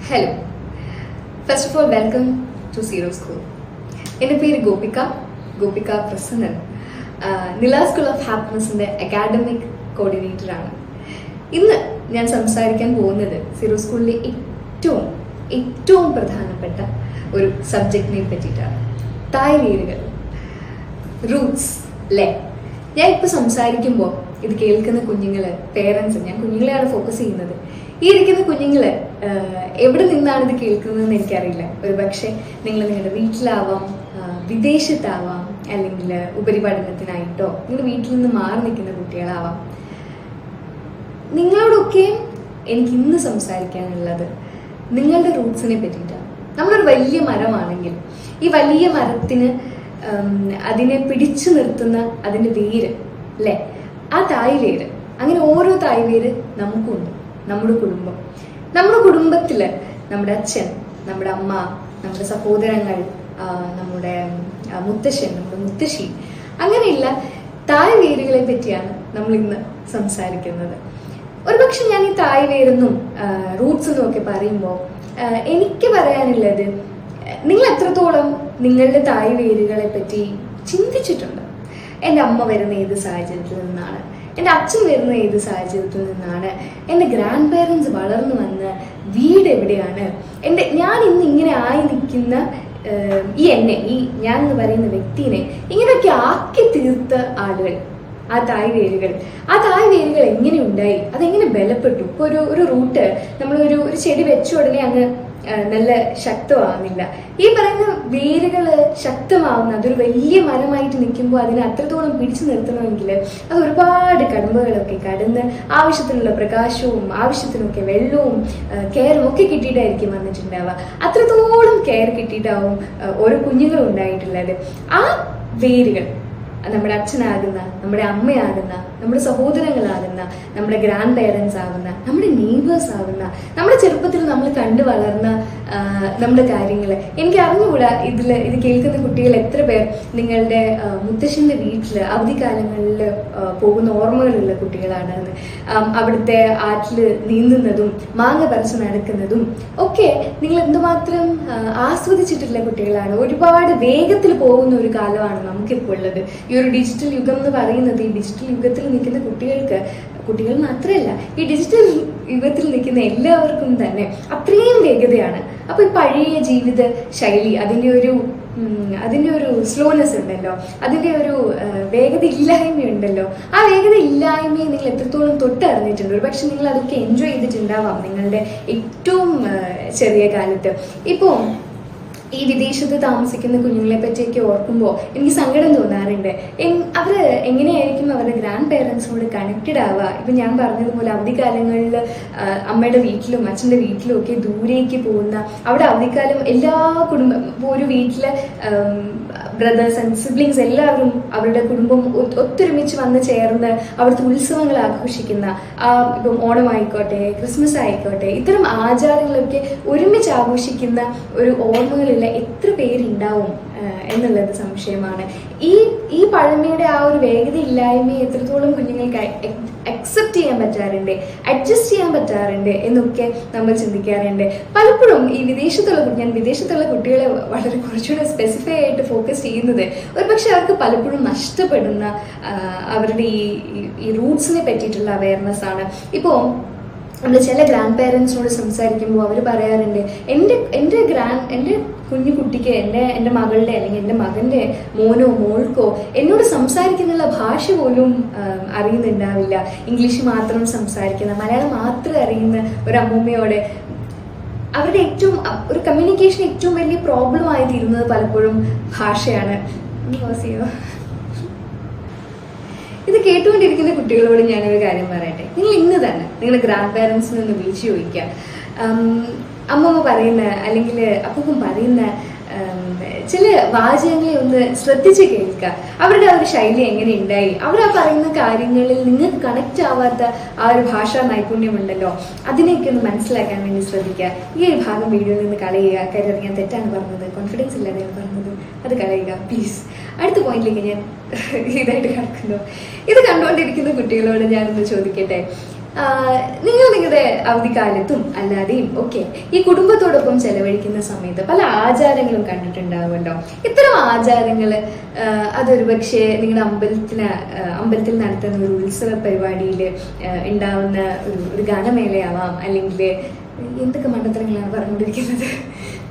Hello, first of all welcome to zero school. എൻ്റെ പേര് Gopika Prasannan. Nila school of ഹാപ്പിനെസിൻ്റെ academic കോർഡിനേറ്ററാണ്. ഇന്ന് ഞാൻ സംസാരിക്കാൻ പോകുന്നത് സീറോ സ്കൂളിലെ ഏറ്റവും പ്രധാനപ്പെട്ട ഒരു സബ്ജക്റ്റിനെ പറ്റിയിട്ടാണ്. തായ്വേരുകൾ, റൂട്ട്സ് അല്ലേ. ഞാൻ ഇപ്പോൾ സംസാരിക്കുമ്പോൾ ഇത് കേൾക്കുന്ന കുഞ്ഞുങ്ങള്, പേരൻസ്, ഞാൻ കുഞ്ഞുങ്ങളെയാണ് ഫോക്കസ് ചെയ്യുന്നത്. ഈ ഇരിക്കുന്ന കുഞ്ഞുങ്ങള് എവിടെ നിന്നാണ് ഇത് കേൾക്കുന്നതെന്ന് എനിക്കറിയില്ല. ഒരു പക്ഷെ നിങ്ങൾ നിങ്ങളുടെ വീട്ടിലാവാം, വിദേശത്താവാം, അല്ലെങ്കിൽ ഉപരിപഠനത്തിനായിട്ടോ നിങ്ങൾ വീട്ടിൽ നിന്ന് മാറി നിൽക്കുന്ന കുട്ടികളാവാം. നിങ്ങളോടൊക്കെ എനിക്ക് ഇന്ന് സംസാരിക്കാനുള്ളത് നിങ്ങളുടെ റൂട്ട്സിനെ പറ്റിയിട്ടാണ്. നമ്മളൊരു വലിയ മരമാണെങ്കിൽ ഈ വലിയ മരത്തിന് അതിനെ പിടിച്ചു നിർത്തുന്ന അതിൻ്റെ വേര് അല്ലേ, ആ തായ്വേര്. അങ്ങനെ ഓരോ തായ്വേര് നമുക്കുണ്ട്. നമ്മുടെ കുടുംബത്തില് നമ്മുടെ അച്ഛൻ, നമ്മുടെ അമ്മ, നമ്മുടെ സഹോദരങ്ങൾ, നമ്മുടെ മുത്തശ്ശൻ, നമ്മുടെ മുത്തശ്ശി, അങ്ങനെയുള്ള തായ്വേരുകളെ പറ്റിയാണ് നമ്മൾ ഇന്ന് സംസാരിക്കുന്നത്. ഒരുപക്ഷെ ഞാൻ ഈ തായ്വേരെന്നും റൂട്ട്സ് എന്നും ഒക്കെ പറയുമ്പോൾ എനിക്ക് പറയാനുള്ളത്, നിങ്ങൾ എത്രത്തോളം നിങ്ങളുടെ തായ്വേരുകളെ പറ്റി ചിന്തിച്ചിട്ടുണ്ട്? എൻ്റെ അമ്മ വരുന്ന ഏത് സാഹചര്യത്തിൽ നിന്നാണ്, എൻ്റെ അച്ഛൻ വരുന്ന ഏത് സാഹചര്യത്തിൽ നിന്നാണ്, എൻ്റെ ഗ്രാൻഡ് പേരൻസ് വളർന്നു വന്ന വീട് എവിടെയാണ്, ഞാൻ ഇന്ന് ഇങ്ങനെ ആയി നിൽക്കുന്ന ഞാൻ എന്ന് പറയുന്ന വ്യക്തിനെ ഇങ്ങനെയൊക്കെ ആക്കി തീർത്ത ആളുകൾ, ആ തായ്വേരുകൾ എങ്ങനെ ഉണ്ടായി, അതെങ്ങനെ ബലപ്പെട്ടു. ഇപ്പൊ ഒരു റൂട്ട് നമ്മളൊരു ചെടി വെച്ച ഉടനെ അങ്ങ് നല്ല ശക്തമാവുന്നില്ല. ഈ പറയുന്ന വേരുകള് ശക്തമാവുന്ന, അതൊരു വലിയ മരമായിട്ട് നിൽക്കുമ്പോൾ അതിനെ അത്രത്തോളം പിടിച്ചു നിർത്തണമെങ്കിൽ അത് ഒരുപാട് കടമ്പകളൊക്കെ കടന്ന് ആവശ്യത്തിനുള്ള പ്രകാശവും ആവശ്യത്തിനൊക്കെ വെള്ളവും കെയറും ഒക്കെ കിട്ടിയിട്ടായിരിക്കും വന്നിട്ടുണ്ടാവുക. അത്രത്തോളം കെയർ കിട്ടിയിട്ടാവും ഓരോ കുഞ്ഞുങ്ങളും ഉണ്ടായിട്ടുള്ളത്. ആ വേരുകൾ നമ്മുടെ അച്ഛനാകുന്ന, നമ്മുടെ അമ്മയാകുന്ന, നമ്മുടെ സഹോദരങ്ങളാകുന്ന, നമ്മുടെ ഗ്രാൻഡ് പേരൻസ് ആകുന്ന, നമ്മുടെ നെയ്ബേഴ്സ് ആകുന്ന, നമ്മുടെ ചെറുപ്പത്തിൽ നമ്മൾ കണ്ടു വളർന്ന നമ്മുടെ കാര്യങ്ങൾ. എനിക്ക് അറിഞ്ഞുകൂടാ ഇത് കേൾക്കുന്ന കുട്ടികൾ എത്ര പേർ നിങ്ങളുടെ മുത്തശ്ശന്റെ വീട്ടില് അവധിക്കാലങ്ങളിൽ പോകുന്ന ഓർമ്മകളുള്ള കുട്ടികളാണെന്ന്. അവിടുത്തെ ആറ്റില് നീന്തുന്നതും മാങ്ങ പറിച്ച് നടക്കുന്നതും ഒക്കെ നിങ്ങൾ എന്തുമാത്രം ആസ്വദിച്ചിട്ടുള്ള കുട്ടികളാണ്. ഒരുപാട് വേഗത്തിൽ പോകുന്ന ഒരു കാലമാണ് നമുക്കിപ്പോൾ ഉള്ളത്. ഈ ഒരു ഡിജിറ്റൽ യുഗം എന്ന് പറയുന്നത്, ഈ ഡിജിറ്റൽ യുഗത്തിൽ നിൽക്കുന്ന കുട്ടികൾ മാത്രമല്ല, ഈ ഡിജിറ്റൽ യുഗത്തിൽ നിൽക്കുന്ന എല്ലാവർക്കും തന്നെ അത്രയും വേഗതയാണ്. അപ്പൊ ഈ പഴയ ജീവിത ശൈലി, അതിന്റെ ഒരു സ്ലോനെസ് ഉണ്ടല്ലോ, അതിന്റെ ഒരു വേഗത ഇല്ലായ്മയുണ്ടല്ലോ. ആ വേഗത ഇല്ലായ്മയെ നിങ്ങൾ എത്രത്തോളം തൊട്ടറിഞ്ഞിട്ടുണ്ട്? ഒരു പക്ഷെ നിങ്ങൾ അതൊക്കെ എൻജോയ് ചെയ്തിട്ടുണ്ടാവാം നിങ്ങളുടെ ഏറ്റവും ചെറിയ കാലത്ത്. ഇപ്പോ ഈ വിദേശത്ത് താമസിക്കുന്ന കുഞ്ഞുങ്ങളെ പറ്റിയൊക്കെ ഓർക്കുമ്പോൾ എനിക്ക് സങ്കടം തോന്നാറുണ്ട്. അവര് എങ്ങനെയായിരിക്കും അവരുടെ ഗ്രാൻഡ് പേരൻസിനോട് കണക്റ്റഡ് ആവുക? ഇപ്പൊ ഞാൻ പറഞ്ഞതുപോലെ അവധിക്കാലങ്ങളിൽ അമ്മയുടെ വീട്ടിലും അച്ഛൻ്റെ വീട്ടിലും ഒക്കെ ദൂരേക്ക് പോകുന്ന, അവിടെ അവധിക്കാലം എല്ലാ ഒരു വീട്ടിലെ ബ്രദേഴ്സ് ആൻഡ് സിബ്ലിങ്സ് എല്ലാവരും അവരുടെ കുടുംബം ഒത്തൊരുമിച്ച് വന്ന് ചേർന്ന് അവിടുത്തെ ഉത്സവങ്ങൾ ആഘോഷിക്കുന്ന, ഇപ്പം ഓണം ആയിക്കോട്ടെ, ക്രിസ്മസ് ആയിക്കോട്ടെ, ഇത്തരം ആചാരങ്ങളൊക്കെ ഒരുമിച്ച് ആഘോഷിക്കുന്ന ഒരു ഓർമ്മകളിൽ എത്ര പേരുണ്ടാവും എന്നുള്ളത് സംശയമാണ്. ഈ പഴമയുടെ ആ ഒരു വേഗത ഇല്ലായ്മയെ എത്രത്തോളം കുഞ്ഞുങ്ങൾക്ക് അക്സെപ്റ്റ് ചെയ്യാൻ പറ്റാറുണ്ട്, അഡ്ജസ്റ്റ് ചെയ്യാൻ പറ്റാറുണ്ട് എന്നൊക്കെ നമ്മൾ ചിന്തിക്കാറുണ്ട്. പലപ്പോഴും ഈ വിദേശത്തുള്ള കുട്ടികളെ വളരെ കുറച്ചുകൂടെ സ്പെസിഫൈ ആയിട്ട് ഫോക്കസ് ചെയ്യുന്നത് ഒരുപക്ഷെ അവർക്ക് പലപ്പോഴും നഷ്ടപ്പെടുന്ന അവരുടെ ഈ റൂട്ട്സിനെ പറ്റിയിട്ടുള്ള അവയർനെസ് ആണ്. ഇപ്പോൾ നമ്മൾ ചില ഗ്രാൻഡ് പേരൻസിനോട് സംസാരിക്കുമ്പോൾ അവർ പറയാറുണ്ട്, എൻ്റെ കുഞ്ഞു കുട്ടിക്ക്, എൻ്റെ മകളുടെ അല്ലെങ്കിൽ എൻ്റെ മകൻ്റെ മോനോ മോൾക്കോ എന്നോട് സംസാരിക്കാനുള്ള ഭാഷ പോലും അറിയുന്നുണ്ടാവില്ല. ഇംഗ്ലീഷ് മാത്രം സംസാരിക്കുന്ന, മലയാളം മാത്രം അറിയുന്ന ഒരു അമ്മൂമ്മയോട് അവരുടെ ഒരു കമ്മ്യൂണിക്കേഷൻ ഏറ്റവും വലിയ പ്രോബ്ലം ആയി തീരുന്നത് പലപ്പോഴും ഭാഷയാണ്. ഇത് കേട്ടുകൊണ്ടിരിക്കുന്ന കുട്ടികളോട് ഞാനൊരു കാര്യം പറയട്ടെ. നിങ്ങൾ ഇന്ന് തന്നെ നിങ്ങളുടെ ഗ്രാൻഡ് പേരൻസിനെ ഒന്ന് വിളിച്ചു ചോദിക്കുക. അമ്മമ്മ പറയുന്ന അല്ലെങ്കിൽ അപ്പൂപ്പൻ പറയുന്ന ചില വാചകങ്ങളെ ഒന്ന് ശ്രദ്ധിച്ച് കേൾക്കുക. അവരുടെ ആ ഒരു ശൈലി എങ്ങനെ ഉണ്ടായി, അവരാ പറയുന്ന കാര്യങ്ങളിൽ നിങ്ങൾക്ക് കണക്റ്റ് ആവാത്ത ആ ഒരു ഭാഷാ നൈപുണ്യമുണ്ടല്ലോ, അതിനെയൊക്കെ ഒന്ന് മനസ്സിലാക്കാൻ വേണ്ടി ശ്രദ്ധിക്കുക. ഈ ഒരു ഭാഗം വീഡിയോയിൽ നിന്ന് കളയുക. കാര്യം ഞാൻ തെറ്റാണ് പറഞ്ഞത്, കോൺഫിഡൻസ് ഇല്ലാതെ പറഞ്ഞത്, അത് കളയുക പ്ലീസ്. അടുത്ത പോയിന്റിലേക്ക് ഞാൻ ഇതായിട്ട് കിടക്കുന്നു. ഇത് കണ്ടുകൊണ്ടിരിക്കുന്ന കുട്ടികളോട് ഞാനൊന്ന് ചോദിക്കട്ടെ, നിങ്ങൾ നിങ്ങളുടെ അവധിക്കാലത്തും അല്ലാതെയും ഒക്കെ ഈ കുടുംബത്തോടൊപ്പം ചെലവഴിക്കുന്ന സമയത്ത് പല ആചാരങ്ങളും കണ്ടിട്ടുണ്ടാവുമല്ലോ. ഇത്തരം ആചാരങ്ങൾ അതൊരു പക്ഷേ നിങ്ങളുടെ അമ്പലത്തിൽ നടത്തുന്ന ഒരു ഉത്സവ പരിപാടിയിൽ ഉണ്ടാവുന്ന ഒരു ഗാനമേളയാവാം, അല്ലെങ്കിൽ എന്തൊക്കെ മണ്ടത്തരങ്ങളാണ് പറഞ്ഞുകൊണ്ടിരിക്കുന്നത്.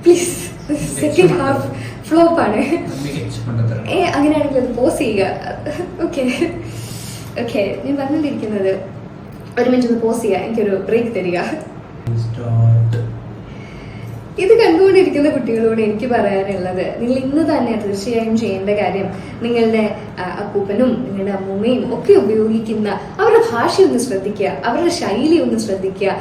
പ്ലീസ്, സെക്കൻഡ് ഹാഫ് ഫ്ലോപ്പാണ്. അങ്ങനെയാണെങ്കിൽ അത് പോസ് ചെയ്യുക. ഓക്കെ ഓക്കെ, ഞാൻ പറഞ്ഞുകൊണ്ടിരിക്കുന്നത് ഒരു മിനിറ്റ് ഒന്ന് പോസ് ചെയ്യുക, എനിക്കൊരു ബ്രേക്ക് തരിക. ഇത് കണ്ടുകൊണ്ടിരിക്കുന്ന കുട്ടികളോട് എനിക്ക് പറയാനുള്ളത്, നിങ്ങൾ ഇന്ന് തന്നെ തീർച്ചയായും ചെയ്യേണ്ട കാര്യം നിങ്ങളുടെ അപ്പൂപ്പനും നിങ്ങളുടെ അമ്മൂമ്മയും ഒക്കെ ഉപയോഗിക്കുന്ന അവരുടെ ഭാഷ ഒന്ന് ശ്രദ്ധിക്കുക, അവരുടെ ശൈലി ഒന്ന് ശ്രദ്ധിക്കുക.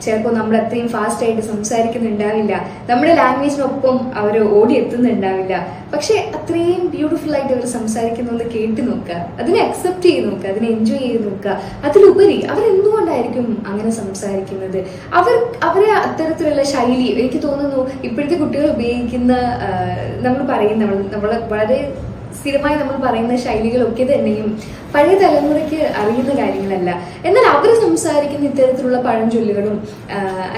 ചിലപ്പോൾ നമ്മൾ അത്രയും ഫാസ്റ്റ് ആയിട്ട് സംസാരിക്കുന്നുണ്ടാവില്ല, നമ്മുടെ ലാംഗ്വേജിനൊപ്പം അവർ ഓടിയെത്തുന്നുണ്ടാവില്ല. പക്ഷെ അത്രയും ബ്യൂട്ടിഫുൾ ആയിട്ട് അവർ സംസാരിക്കുന്നൊന്ന് കേട്ട് നോക്കുക, അതിനെ അക്സെപ്റ്റ് ചെയ്ത് നോക്കുക, അതിനെ എൻജോയ് ചെയ്ത് നോക്കുക. അതിലുപരി അവരെന്തുകൊണ്ടായിരിക്കും അങ്ങനെ സംസാരിക്കുന്നത്, അവരെ അത്തരത്തിലുള്ള ശൈലി എനിക്ക് തോന്നുന്നു ഇപ്പോഴത്തെ കുട്ടികൾ ഉപയോഗിക്കുന്ന നമ്മൾ വളരെ സ്ഥിരമായി നമ്മൾ പറയുന്ന ശൈലികളൊക്കെ തന്നെയും പഴയ തലമുറയ്ക്ക് അറിയുന്ന കാര്യങ്ങളല്ല. എന്നാൽ അവർ സംസാരിക്കുന്ന ഇത്തരത്തിലുള്ള പഴഞ്ചൊല്ലുകളും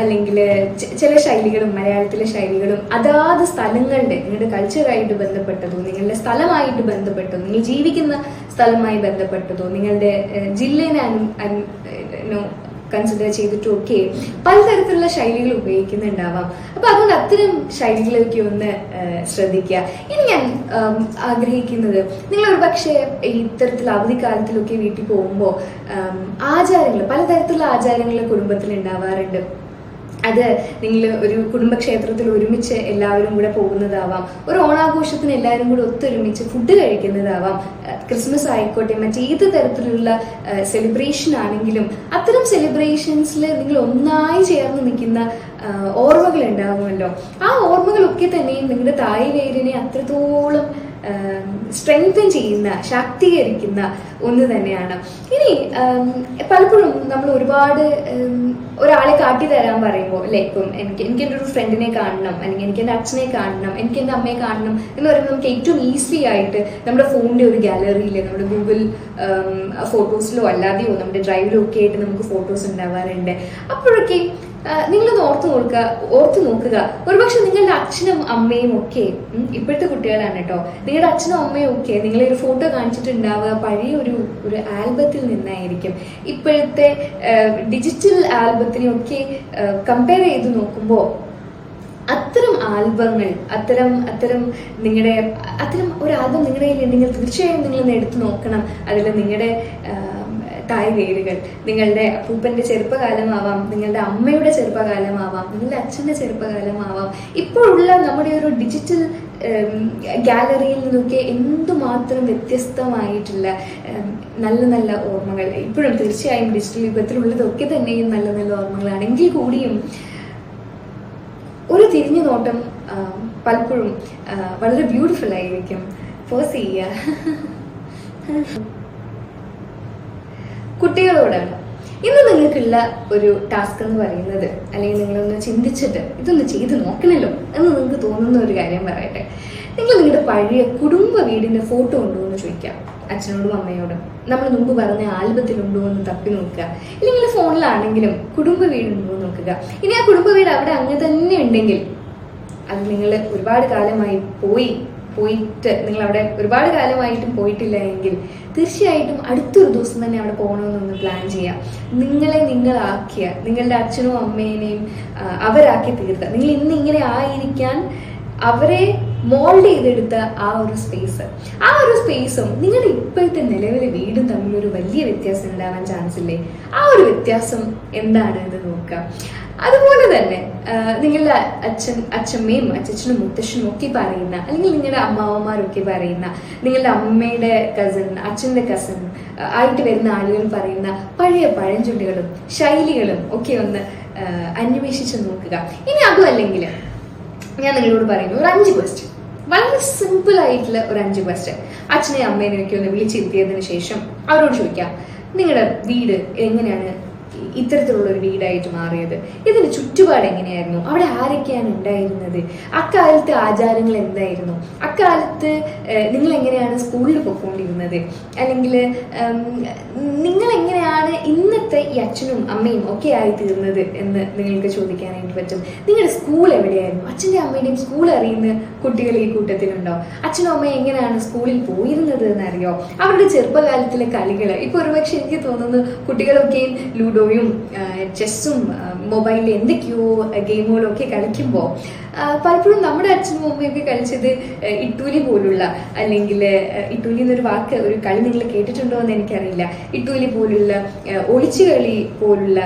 അല്ലെങ്കിൽ ചില ശൈലികളും, മലയാളത്തിലെ ശൈലികളും അതാത് സ്ഥലങ്ങളുടെ, നിങ്ങളുടെ കൾച്ചറായിട്ട് ബന്ധപ്പെട്ടതോ, നിങ്ങളുടെ സ്ഥലമായിട്ട് ബന്ധപ്പെട്ടതോ, നിങ്ങൾ ജീവിക്കുന്ന സ്ഥലമായി ബന്ധപ്പെട്ടതോ, നിങ്ങളുടെ ജില്ലേനെ കൺസിഡർ ചെയ്തിട്ടൊക്കെ പലതരത്തിലുള്ള ശൈലികൾ ഉപയോഗിക്കുന്നുണ്ടാവാം. അപ്പൊ അതുകൊണ്ട് അത്തരം ശൈലികളൊക്കെ ഒന്ന് ശ്രദ്ധിക്കുക. ഇനി ഞാൻ ആഗ്രഹിക്കുന്നത്, നിങ്ങൾ ഒരു പക്ഷേ ഇത്തരത്തിൽ അവധിക്കാലത്തിലൊക്കെ വീട്ടിൽ പോകുമ്പോൾ ആചാരങ്ങൾ, പലതരത്തിലുള്ള ആചാരങ്ങൾ കുടുംബത്തിൽ ഉണ്ടാവാറുണ്ട്. അത് നിങ്ങൾ ഒരു കുടുംബക്ഷേത്രത്തിൽ ഒരുമിച്ച് എല്ലാവരും കൂടെ പോകുന്നതാവാം, ഒരു ഓണാഘോഷത്തിന് എല്ലാവരും കൂടെ ഒത്തൊരുമിച്ച് ഫുഡ് കഴിക്കുന്നതാവാം, ക്രിസ്മസ് ആയിക്കോട്ടെ, മറ്റേത് തരത്തിലുള്ള സെലിബ്രേഷൻ ആണെങ്കിലും അത്തരം സെലിബ്രേഷൻസിൽ നിങ്ങൾ ഒന്നായി ചേർന്ന് നിൽക്കുന്ന ഓർമ്മകൾ ഉണ്ടാവുമല്ലോ. ആ ഓർമ്മകളൊക്കെ തന്നെയും നിങ്ങളുടെ തായ് വേരിനെ അത്രത്തോളം സ്ട്രെങ്തൻ ചെയ്യുന്ന, ശാക്തീകരിക്കുന്ന ഒന്ന് തന്നെയാണ്. ഇനി പലപ്പോഴും നമ്മൾ ഒരുപാട് ഒരാളെ കാട്ടിത്തരാൻ പറയുമ്പോൾ, അല്ലെ, ഇപ്പം എനിക്ക് എൻ്റെ ഒരു ഫ്രണ്ടിനെ കാണണം, അല്ലെങ്കിൽ എനിക്ക് എൻ്റെ അച്ഛനെ കാണണം, എനിക്ക് എൻ്റെ അമ്മയെ കാണണം എന്ന് പറയുമ്പോൾ നമുക്ക് ഏറ്റവും ഈസി ആയിട്ട് നമ്മുടെ ഫോണിൻ്റെ ഒരു ഗാലറിയിൽ, നമ്മുടെ ഗൂഗിൾ ഫോട്ടോസിലോ അല്ലാതെയോ നമ്മുടെ ഡ്രൈവിലോ ഒക്കെ ആയിട്ട് നമുക്ക് ഫോട്ടോസ് ഉണ്ടാവാറുണ്ട്. അപ്പോഴൊക്കെ നിങ്ങളൊന്ന് ഓർത്തു നോക്കുക. ഒരുപക്ഷെ നിങ്ങളുടെ അച്ഛനും അമ്മയും ഒക്കെ, ഇപ്പോഴത്തെ കുട്ടികളാണ് കേട്ടോ, നിങ്ങളുടെ അച്ഛനും അമ്മയും ഒക്കെ നിങ്ങളെ ഒരു ഫോട്ടോ കാണിച്ചിട്ടുണ്ടാവുക പഴയ ഒരു ആൽബത്തിൽ നിന്നായിരിക്കും. ഇപ്പോഴത്തെ ഡിജിറ്റൽ ആൽബത്തിനെയൊക്കെ കമ്പയർ ചെയ്ത് നോക്കുമ്പോൾ അത്തരം ആൽബങ്ങൾ, അത്തരം ഒരു ആൽബം നിങ്ങളുടെ കയ്യിലുണ്ടെങ്കിൽ തീർച്ചയായും നിങ്ങളൊന്ന് എടുത്തു നോക്കണം. അതിൽ നിങ്ങളുടെ തായ് വേരുകൾ, നിങ്ങളുടെ അപ്പൂപ്പന്റെ ചെറുപ്പകാലമാവാം, നിങ്ങളുടെ അമ്മയുടെ ചെറുപ്പകാലമാവാം, നിങ്ങളുടെ അച്ഛന്റെ ചെറുപ്പകാലമാവാം. ഇപ്പോഴുള്ള നമ്മുടെ ഒരു ഡിജിറ്റൽ ഗാലറിയിൽ നിന്നൊക്കെ എന്തുമാത്രം വ്യത്യസ്തമായിട്ടുള്ള നല്ല നല്ല ഓർമ്മകൾ ഇപ്പോഴും തീർച്ചയായും ഡിജിറ്റൽ യുഗത്തിലുള്ളതൊക്കെ തന്നെയും നല്ല നല്ല ഓർമ്മകളാണെങ്കിൽ കൂടിയും ഒരു തിരിഞ്ഞു നോട്ടം പലപ്പോഴും വളരെ ബ്യൂട്ടിഫുൾ ആയിരിക്കും. പോസ് ചെയ്യുക. കുട്ടികളോടാണ് ഇന്ന് നിങ്ങൾക്കുള്ള ഒരു ടാസ്ക് എന്ന് പറയുന്നത്, അല്ലെങ്കിൽ നിങ്ങളൊന്ന് ചിന്തിച്ചിട്ട് ഇതൊന്ന് ചെയ്ത് നോക്കണല്ലോ എന്ന് നിങ്ങൾക്ക് തോന്നുന്ന ഒരു കാര്യം പറയട്ടെ. നിങ്ങൾ നിങ്ങളുടെ പഴയ കുടുംബ വീടിന്റെ ഫോട്ടോ ഉണ്ടോ എന്ന് ചോദിക്കാം അച്ഛനോടും അമ്മയോടും. നമ്മൾ മുമ്പ് പറഞ്ഞ ആൽബത്തിലുണ്ടോ എന്ന് തപ്പി നോക്കുക. ഇല്ലെങ്കിൽ ഫോണിലാണെങ്കിലും കുടുംബ വീടുണ്ടോ എന്ന് നോക്കുക. ഇനി ആ കുടുംബ വീട് അവിടെ അങ്ങനെ തന്നെ ഉണ്ടെങ്കിൽ, അത് നിങ്ങൾ ഒരുപാട് കാലമായി പോയിട്ട് നിങ്ങൾ അവിടെ ഒരുപാട് കാലമായിട്ടും പോയിട്ടില്ല എങ്കിൽ തീർച്ചയായിട്ടും അടുത്തൊരു ദിവസം തന്നെ അവിടെ പോകണമെന്നൊന്ന് പ്ലാൻ ചെയ്യാം. നിങ്ങളാക്കിയ, നിങ്ങളുടെ അച്ഛനും അമ്മേനെയും അവരാക്കി തീർത്ത, നിങ്ങൾ ഇന്ന് ഇങ്ങനെ ആയിരിക്കാൻ അവരെ മോൾഡ് ചെയ്തെടുത്ത ആ ഒരു സ്പേസും നിങ്ങളുടെ ഇപ്പോഴത്തെ നിലവിലെ വീടും തമ്മിലൊരു വലിയ വ്യത്യാസം ഉണ്ടാവാൻ ചാൻസ് ഇല്ലേ? ആ ഒരു വ്യത്യാസം എന്താണ് എന്ന് നോക്കാം. അതുപോലെ തന്നെ നിങ്ങളുടെ അച്ഛമ്മയും അച്ഛനും മുത്തശ്ശനും ഒക്കെ പറയുന്ന, അല്ലെങ്കിൽ നിങ്ങളുടെ അമ്മാവന്മാരൊക്കെ പറയുന്ന, നിങ്ങളുടെ അമ്മയുടെ കസിൻ, അച്ഛൻ്റെ കസിൻ ആയിട്ട് വരുന്ന ആളുകൾ പറയുന്ന പഴയ പഴഞ്ചൊല്ലുകളും ശൈലികളും ഒക്കെ ഒന്ന് അന്വേഷിച്ച് നോക്കുക. ഇനി അതും അല്ലെങ്കിൽ ഞാൻ നിങ്ങളോട് പറയുന്നു ഒരു 5 ക്വസ്റ്റ്യൻ, വളരെ സിമ്പിൾ ആയിട്ടുള്ള ഒരു 5 ക്വസ്റ്റ്യൻ. അച്ഛനെയും അമ്മേനെയും ഒക്കെ ഒന്ന് വിളിച്ചിരുത്തിയതിനു ശേഷം അവരോട് ചോദിക്കാം, നിങ്ങളുടെ വീട് എങ്ങനെയാണ് ഇത്തരത്തിലുള്ള ഒരു വീടായിട്ട് മാറിയത്? ഇതിന് ചുറ്റുപാട് എങ്ങനെയായിരുന്നു? അവിടെ ആരൊക്കെയാണ് ഉണ്ടായിരുന്നത്? അക്കാലത്തെ ആചാരങ്ങൾ എന്തായിരുന്നു? അക്കാലത്ത് നിങ്ങൾ എങ്ങനെയാണ് സ്കൂളിൽ പോയിക്കൊണ്ടിരുന്നത്? അല്ലെങ്കിൽ നിങ്ങൾ എങ്ങനെയാണ് ഇന്നത്തെ ഈ അച്ഛനും അമ്മയും ഒക്കെ ആയി തീർന്നത് എന്ന് നിങ്ങൾക്ക് ചോദിക്കാനായിട്ട് പറ്റും. നിങ്ങളുടെ സ്കൂൾ എവിടെയായിരുന്നു? അച്ഛൻ്റെ അമ്മയുടെയും സ്കൂൾ അറിയുന്ന കുട്ടികൾ ഈ കൂട്ടത്തിലുണ്ടോ? അച്ഛനും അമ്മയും എങ്ങനെയാണ് സ്കൂളിൽ പോയിരുന്നത് എന്നറിയോ? അവരുടെ ചെറുപ്പകാലത്തിലെ കളികൾ. ഇപ്പൊ ഒരുപക്ഷെ എനിക്ക് തോന്നുന്നു കുട്ടികളൊക്കെയും ലൂഡോയും ചെസ്സും മൊബൈലിൽ എന്തൊക്കെയോ ഗെയിമുകളും ഒക്കെ കളിക്കുമ്പോൾ പലപ്പോഴും നമ്മുടെ അച്ഛനും അമ്മയൊക്കെ കളിച്ചത് ഇട്ടൂലി പോലുള്ള, അല്ലെങ്കിൽ ഇട്ടൂലി എന്നൊരു വാക്ക്, ഒരു കളി നിങ്ങൾ കേട്ടിട്ടുണ്ടോ എന്ന് എനിക്കറിയില്ല, ഇട്ടൂലി പോലുള്ള, ഒളിച്ചുകളി പോലുള്ള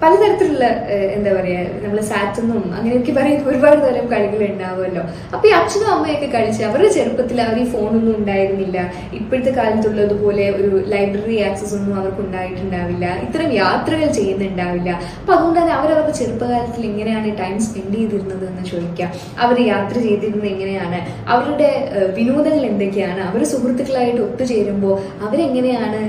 പലതരത്തിലുള്ള എന്താ പറയാ, നമ്മൾ സാറ്റെന്നും അങ്ങനെയൊക്കെ പറയുന്ന ഒരുപാട് തരം കളികൾ ഉണ്ടാവുമല്ലോ. അപ്പൊ ഈ അച്ഛനും അമ്മയൊക്കെ കളിച്ച് അവരുടെ ചെറുപ്പത്തിൽ അവർ ഈ ഫോണൊന്നും ഉണ്ടായിരുന്നില്ല. ഇപ്പോഴത്തെ കാലത്തുള്ളതുപോലെ ഒരു ലൈബ്രറി ആക്സസ് ഒന്നും അവർക്ക് ഉണ്ടായിട്ടുണ്ടാവില്ല. ഇത്തരം യാത്രകൾ ചെയ്യുന്നുണ്ടാവില്ല. അപ്പൊ അതുകൊണ്ട് തന്നെ അവരവരുടെ ചെറുപ്പകാലത്തിൽ എങ്ങനെയാണ് ടൈം സ്പെൻഡ് ചെയ്തിരുന്നത് എന്ന് ചോദിക്കാം. അവർ യാത്ര ചെയ്തിരുന്നത് എങ്ങനെയാണ്? അവരുടെ വിനോദങ്ങൾ എന്തൊക്കെയാണ്? അവർ സുഹൃത്തുക്കളായിട്ട് ഒത്തുചേരുമ്പോൾ അവരെങ്ങനെയാണ്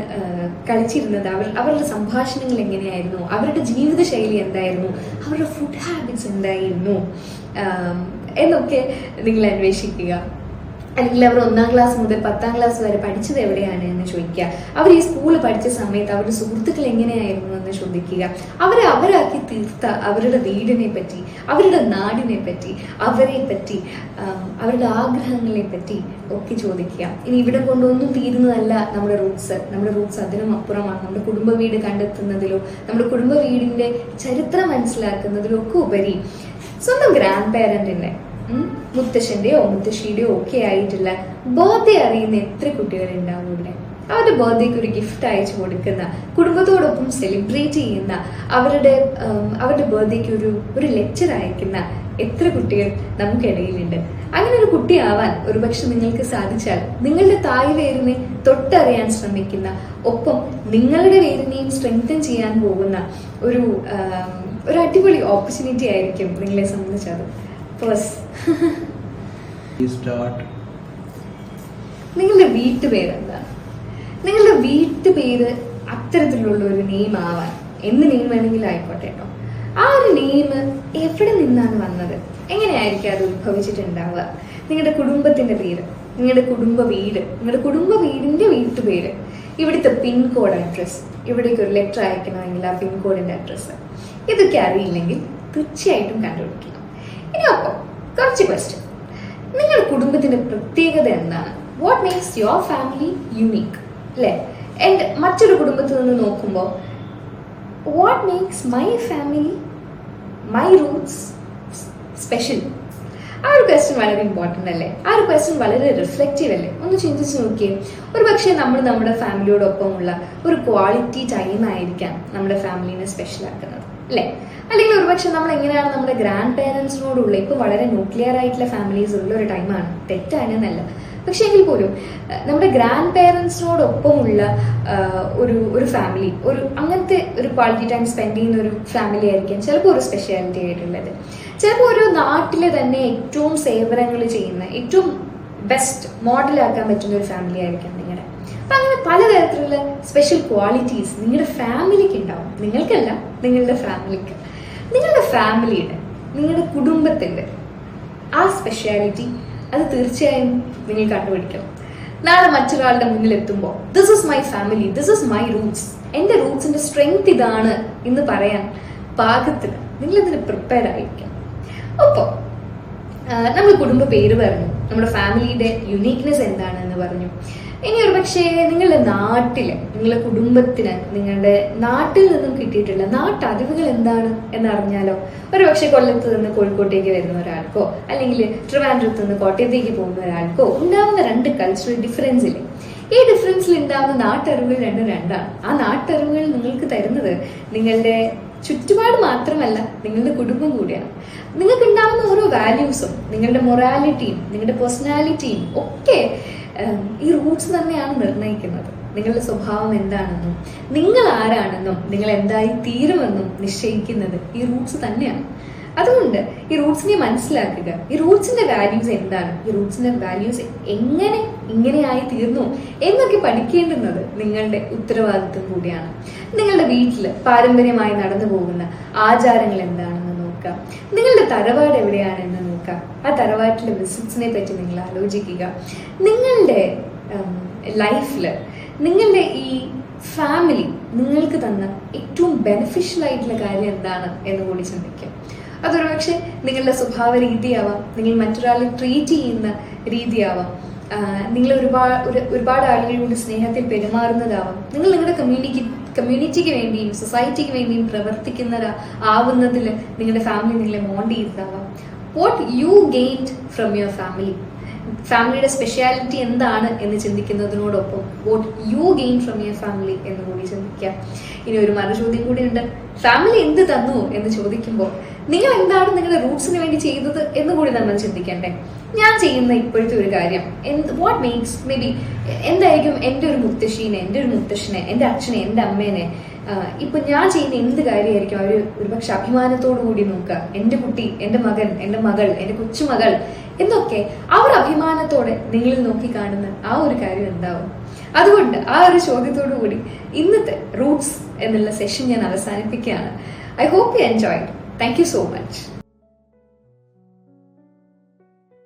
കളിച്ചിരുന്നത്? അവരുടെ സംഭാഷണങ്ങൾ എങ്ങനെയായിരുന്നു? അവരുടെ ജീവിതശൈലി എന്തായിരുന്നു? അവരുടെ ഫുഡ് ഹാബിറ്റ്സ് എന്തായിരുന്നു എന്നൊക്കെ നിങ്ങൾ അന്വേഷിക്കുക. അല്ലെങ്കിൽ അവർ 1ാം ക്ലാസ് മുതൽ 10ാം ക്ലാസ് വരെ പഠിച്ചത് എവിടെയാണ് എന്ന് ചോദിക്കുക. അവർ ഈ സ്കൂളിൽ പഠിച്ച സമയത്ത് അവരുടെ സുഹൃത്തുക്കൾ എങ്ങനെയായിരുന്നു എന്ന് ചോദിക്കുക. അവരാക്കി തീർത്ത അവരുടെ വീടിനെ പറ്റി, അവരുടെ നാടിനെ പറ്റി, അവരെ പറ്റി, അവരുടെ ആഗ്രഹങ്ങളെ പറ്റി ഒക്കെ ചോദിക്കുക. ഇനി ഇവിടെ കൊണ്ടൊന്നും തീരുന്നതല്ല നമ്മുടെ റൂട്ട്സ് അതിനും അപ്പുറമാണ്. നമ്മുടെ കുടുംബ വീട് കണ്ടെത്തുന്നതിലോ നമ്മുടെ കുടുംബ വീടിന്റെ ചരിത്രം മനസ്സിലാക്കുന്നതിലോ ഒക്കെ ഉപരി സ്വന്തം ഗ്രാൻഡ് പേരന്റിന്റെ, മുത്തശ്ശന്റെയോ മുത്തശ്ശിയുടെയോ ഒക്കെ ആയിട്ടുള്ള ബർത്ത്ഡേ അറിയുന്ന എത്ര കുട്ടികൾ ഉണ്ടാവില്ലേ? അവരുടെ ബർത്ത്ഡേക്ക് ഒരു ഗിഫ്റ്റ് അയച്ചു കൊടുക്കുന്ന, കുടുംബത്തോടൊപ്പം സെലിബ്രേറ്റ് ചെയ്യുന്ന, അവരുടെ ബർത്ത്ഡേക്ക് ഒരു ലെക്ചർ അയക്കുന്ന എത്ര കുട്ടികൾ നമുക്കിടയിലുണ്ട്. അങ്ങനെ ഒരു കുട്ടിയാവാൻ ഒരുപക്ഷെ നിങ്ങൾക്ക് സാധിച്ചാൽ നിങ്ങളുടെ തായ് വേരിനെ തൊട്ടറിയാൻ ശ്രമിക്കുന്ന, ഒപ്പം നിങ്ങളുടെ വേരിനെയും സ്ട്രെങ്തൻ ചെയ്യാൻ പോകുന്ന ഒരു അടിപൊളി ഓപ്പർച്യൂണിറ്റി ആയിരിക്കും നിങ്ങളെ സംബന്ധിച്ചത്. നിങ്ങളുടെ വീട്ടുപേര് എന്താണ്? നിങ്ങളുടെ വീട്ടുപേര് അത്തരത്തിലുള്ള ഒരു നെയിം ആവാൻ, എന്ത് നെയിം വേണമെങ്കിലും ആയിക്കോട്ടെ കേട്ടോ, ആ ഒരു നെയിം എവിടെ നിന്നാണ് വന്നത്? എങ്ങനെയായിരിക്കും അത് ഉത്ഭവിച്ചിട്ടുണ്ടാവുക? നിങ്ങളുടെ കുടുംബത്തിന്റെ പേര്, നിങ്ങളുടെ കുടുംബ വീട്, നിങ്ങളുടെ കുടുംബ വീടിന്റെ വീട്ടുപേര്, ഇവിടുത്തെ പിൻകോഡ് അഡ്രസ്, ഇവിടേക്ക് ഒരു ലെറ്റർ അയക്കണമെങ്കിൽ ആ പിൻകോഡിന്റെ അഡ്രസ്സ്, ഇതൊക്കെ അറിയില്ലെങ്കിൽ തീർച്ചയായിട്ടും കണ്ടുപിടിക്കണം. ഇനി അപ്പം കുറച്ച് ക്വസ്റ്റ്യൻ. നിങ്ങളുടെ കുടുംബത്തിന്റെ പ്രത്യേകത എന്താണ്? What makes your family unique, അല്ലേ? ആൻഡ് മറ്റൊരു കുടുംബത്തിൽ നിന്ന് നോക്കുമ്പോൾ what makes my family, my Roots special? ആ ഒരു ക്വസ്റ്റ്യൻ വളരെ ഇമ്പോർട്ടൻ്റ് അല്ലേ? ആ ഒരു ക്വസ്റ്റ്യൻ വളരെ റിഫ്ലക്റ്റീവ് അല്ലേ? ഒന്ന് ചിന്തിച്ച് നോക്കിയേ. ഒരു പക്ഷേ നമ്മൾ നമ്മുടെ ഫാമിലിയോടൊപ്പമുള്ള ഒരു ക്വാളിറ്റി ടൈം ആയിരിക്കാം നമ്മുടെ ഫാമിലിനെ സ്പെഷ്യൽ ആക്കുന്നത്, അല്ലേ? അല്ലെങ്കിൽ ഒരുപക്ഷെ നമ്മൾ എങ്ങനെയാണ് നമ്മുടെ ഗ്രാൻഡ് പേരൻസിനോടുള്ള, ഇപ്പൊ വളരെ ന്യൂക്ലിയർ ആയിട്ടുള്ള ഫാമിലീസ് ഉള്ള ഒരു ടൈമാണ്, തെറ്റാണെന്നല്ല, പക്ഷെ എങ്കിൽ പോലും നമ്മുടെ ഗ്രാൻഡ് പേരൻസിനോടൊപ്പമുള്ള ഒരു ഫാമിലി, അങ്ങനത്തെ ഒരു ക്വാളിറ്റി ടൈം സ്പെൻഡ് ചെയ്യുന്ന ഒരു ഫാമിലി ആയിരിക്കും ചിലപ്പോൾ ഒരു സ്പെഷ്യാലിറ്റി ആയിട്ടുള്ളത്. ചിലപ്പോൾ ഒരു നാട്ടിലെ തന്നെ ഏറ്റവും സേവനങ്ങൾ ചെയ്യുന്ന, ഏറ്റവും ബെസ്റ്റ് മോഡലാക്കാൻ പറ്റുന്ന ഒരു ഫാമിലി ആയിരിക്കാം നിങ്ങളുടെ. അപ്പൊ അങ്ങനെ പലതരത്തിലുള്ള സ്പെഷ്യൽ ക്വാളിറ്റീസ് നിങ്ങളുടെ ഫാമിലിക്ക് ഉണ്ടാവും. നിങ്ങൾക്കല്ല, നിങ്ങളുടെ ഫാമിലിക്ക്. നിങ്ങളുടെ ഫാമിലിയുടെ, നിങ്ങളുടെ കുടുംബത്തിന്റെ ആ സ്പെഷ്യാലിറ്റി അത് തീർച്ചയായും നിങ്ങൾ കണ്ടുപിടിക്കണം. നാളെ മറ്റൊരാളുടെ മുന്നിൽ എത്തുമ്പോൾ this is my family, this is my Roots, എന്റെ റൂട്ട്സിന്റെ സ്ട്രെങ്ത് ഇതാണ് എന്ന് പറയാൻ പാകത്തിന് നിങ്ങളിതിന് പ്രിപ്പയർ ആയിരിക്കണം. ഒപ്പം നമ്മൾ കുടുംബ പേര് പറഞ്ഞു, നമ്മുടെ ഫാമിലിയുടെ യുണീക്നെസ് എന്താണെന്ന് പറഞ്ഞു. ഇനി ഒരു പക്ഷേ നിങ്ങളുടെ നാട്ടില്, നിങ്ങളുടെ കുടുംബത്തിന് നിങ്ങളുടെ നാട്ടിൽ നിന്നും കിട്ടിയിട്ടുള്ള നാട്ടറിവുകൾ എന്താണ് എന്നറിഞ്ഞാലോ? ഒരു പക്ഷെ കൊല്ലത്ത് നിന്ന് കോഴിക്കോട്ടേക്ക് വരുന്ന ഒരാൾക്കോ അല്ലെങ്കിൽ ട്രിവാൻഡ്രത്ത് നിന്ന് കോട്ടയത്തേക്ക് പോകുന്ന ഒരാൾക്കോ ഉണ്ടാവുന്ന 2 കൾച്ചറൽ ഡിഫറൻസ് ഇല്ലേ? ഈ ഡിഫറൻസിൽ ഉണ്ടാവുന്ന നാട്ടറിവുകൾ രണ്ടാണ്. ആ നാട്ടറിവുകൾ നിങ്ങൾക്ക് തരുന്നത് നിങ്ങളുടെ ചുറ്റുപാട് മാത്രമല്ല, നിങ്ങളുടെ കുടുംബം കൂടിയാണ്. നിങ്ങൾക്ക് ഉണ്ടാവുന്ന ഓരോ വാല്യൂസും, നിങ്ങളുടെ മൊറാലിറ്റിയും നിങ്ങളുടെ പേഴ്സണാലിറ്റിയും ഒക്കെ ഈ റൂട്ട്സ് തന്നെയാണ് നിർണ്ണയിക്കുന്നത്. നിങ്ങളുടെ സ്വഭാവം എന്താണെന്നും നിങ്ങൾ ആരാണെന്നും നിങ്ങൾ എന്തായി തീരുമെന്നും നിശ്ചയിക്കുന്നത് ഈ റൂട്ട്സ് തന്നെയാണ്. അതുകൊണ്ട് ഈ റൂട്ട്സിനെ മനസ്സിലാക്കുക. ഈ റൂട്ട്സിന്റെ വാല്യൂസ് എന്താണ്, ഈ റൂട്ട്സിന്റെ വാല്യൂസ് എങ്ങനെ ഇങ്ങനെയായി തീർന്നു എന്നൊക്കെ പഠിക്കേണ്ടുന്നത് നിങ്ങളുടെ ഉത്തരവാദിത്വം കൂടിയാണ്. നിങ്ങളുടെ വീട്ടിൽ പാരമ്പര്യമായി നടന്നു പോകുന്ന ആചാരങ്ങൾ എന്താണെന്ന് നോക്കുക. നിങ്ങളുടെ തറവാട് എവിടെയാണെന്ന് നോക്കുക. ആ തറവാട്ടിലെ വിസിറ്റ്സിനെ പറ്റി നിങ്ങൾ ആലോചിക്കുക. നിങ്ങളുടെ ലൈഫില് നിങ്ങളുടെ ഈ ഫാമിലി നിങ്ങൾക്ക് തന്ന ഏറ്റവും ബെനിഫിഷ്യൽ ആയിട്ടുള്ള കാര്യം എന്താണ് എന്ന് കൂടി ചിന്തിക്കുക. അതൊരു പക്ഷെ നിങ്ങളുടെ സ്വഭാവ രീതിയാവാം, നിങ്ങൾ മറ്റൊരാളെ ട്രീറ്റ് ചെയ്യുന്ന രീതിയാവാം, നിങ്ങൾ ഒരുപാട് ആളുകളോട് സ്നേഹത്തിൽ പെരുമാറുന്നതാവാം, നിങ്ങൾ നിങ്ങളുടെ കമ്മ്യൂണിറ്റിക്ക് വേണ്ടിയും സൊസൈറ്റിക്ക് വേണ്ടിയും ആവുന്നതിൽ നിങ്ങളുടെ ഫാമിലി നിങ്ങളെ മോൾഡ് ചെയ്തതാവാം. What you gained from your family, ഫാമിലിയുടെ സ്പെഷ്യാലിറ്റി എന്താണ് എന്ന് ചിന്തിക്കുന്നതിനോടൊപ്പം what you gain from your family എന്ന് കൂടി ചിന്തിക്കാം. ഇനി ഒരു മറുചോദ്യം കൂടി ഉണ്ട്. ഫാമിലി എന്ത് തന്നു എന്ന് ചോദിക്കുമ്പോൾ നിങ്ങൾ എന്താണ് നിങ്ങളുടെ റൂട്ട്സിന് വേണ്ടി ചെയ്തത് എന്ന് കൂടി നമ്മൾ ചിന്തിക്കണ്ടേ? ഞാൻ ചെയ്യുന്ന ഇപ്പോഴത്തെ ഒരു കാര്യം വാട്ട് മേക്സ് മേ ബി എന്തായിരിക്കും എൻ്റെ ഒരു മുത്തശ്ശീനെ, എൻ്റെ ഒരു മുത്തശ്ശനെ, എൻ്റെ അച്ഛനെ, എൻ്റെ അമ്മേനെ ഇപ്പൊ ഞാൻ ചെയ്യുന്ന എന്ത് കാര്യമായിരിക്കും അവർ ഒരുപക്ഷെ അഭിമാനത്തോടു കൂടി നോക്കുക. എൻ്റെ കുട്ടി, എൻ്റെ മകൻ, എൻ്റെ മകൾ, എൻ്റെ കൊച്ചുമകൾ എന്നൊക്കെ അവർ അഭിമാനത്തോടെ നിങ്ങളിൽ നോക്കി കാണുന്ന ആ ഒരു കാര്യം എന്താവും? അതുകൊണ്ട് ആ ഒരു ചോദ്യത്തോടു കൂടി ഇന്നത്തെ റൂട്ട്സ് എന്നുള്ള സെഷൻ ഞാൻ അവസാനിപ്പിക്കുകയാണ്. I hope you enjoyed. Thank you so much.